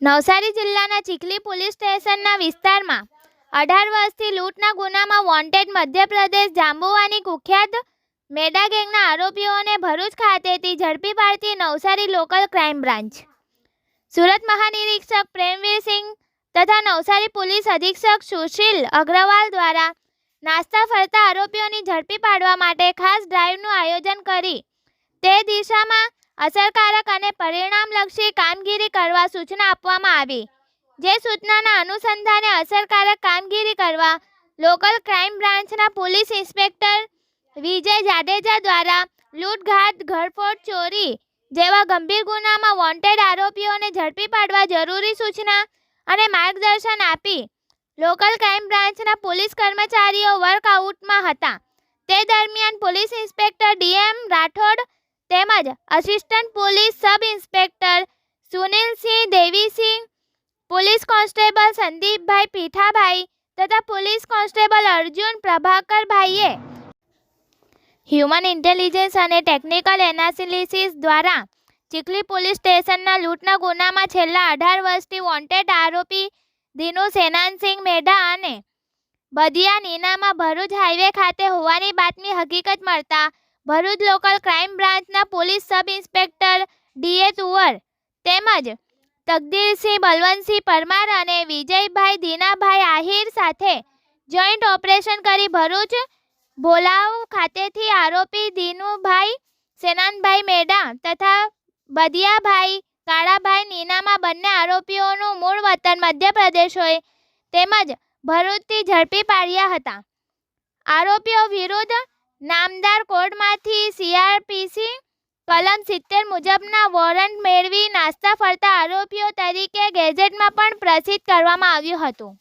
નવસારી જિલ્લાના ચીખલી પોલીસ સ્ટેશનના વિસ્તારમાં 18 વર્ષથી લૂંટના ગુનામાં વોન્ટેડ મધ્યપ્રદેશ જાંબુવાની કુખ્યાત મેડા ગેંગના આરોપીઓને ભરૂચ ખાતેથી ઝડપી પાડતી Navsari local crime branch, Surat મહાનિરીક્ષક પ્રેમવીરસિંહ તથા નવસારી પોલીસ અધિક્ષક સુશીલ અગ્રવાલ દ્વારા નાસ્તા ફરતા આરોપીઓની ઝડપી પાડવા માટે ખાસ ડ્રાઇવનું આયોજન કરી તે દિશામાં અસરકારક અને પરિણામલક્ષી કામગીરી કરવા સૂચના આપવામાં આવી. જે સૂચનાના અનુસંધાને અસરકારક કામગીરી કરવા લોકલ ક્રાઇમ બ્રાન્ચના પોલીસ ઇન્સ્પેક્ટર વિજય જાડેજા દ્વારા લૂંટઘાટ, ઘરફોડ, ચોરી જેવા ગંભીર ગુનામાં વોન્ટેડ આરોપીઓને ઝડપી પાડવા જરૂરી સૂચના અને માર્ગદર્શન આપી લોકલ ક્રાઇમ બ્રાન્ચના પોલીસ કર્મચારીઓ વર્કઆઉટમાં હતા. તે દરમિયાન પોલીસ ઇન્સ્પેક્ટર ડીએમ રાઠોડ તેમજ assistant police sub inspector Sunilsinh Devisinh, police constable Sandipbhai Pithabhai તથા પોલીસ કોન્સ્ટેબલ અર્જુન પ્રભાકરભાઈએ હ્યુમન ઇન્ટેલિજન્સ અને ટેકનિકલ એનાલિસિસ દ્વારા ચીખલી પોલીસ સ્ટેશનના લૂંટના ગુનામાં છેલ્લા 18 વર્ષથી વોન્ટેડ આરોપી દિનુ સેનાનસિંહ મેડા અને બદિયા નીનામા ભરૂચ હાઈવે ખાતે હોવાની બાતમી હકીકત મળતા ભરૂચ લોકલ ક્રાઇમ બ્રાન્ચના પોલીસ સબ ઇન્સ્પેક્ટર ડીએ તુવર તેમજ તકદીરસિંહ બલવંતસિંહ પરમાર અને વિજયભાઈ દીનાભાઈ આહિર સાથે જોઈન્ટ ઓપરેશન કરી ભરૂચ ભોલાવ ખાતેથી આરોપી દિનુભાઈ સેનાનભાઈ મેડા તથા બદિયાભાઈ કાળાભાઈ નીનામા બંને આરોપીઓનું મૂળ વતન મધ્યપ્રદેશ હોય તેમજ ભરૂચથી ઝડપી પાડ્યા હતા. આરોપીઓ વિરુદ્ધ નામદાર કોર્ટમાંથી સીઆરપીસી કલમ 70 મુજબના વોરંટ મેળવી નાસ્તા ફરતા આરોપીઓ તરીકે ગેઝેટમાં પણ પ્રસિદ્ધ કરવામાં આવ્યું હતું.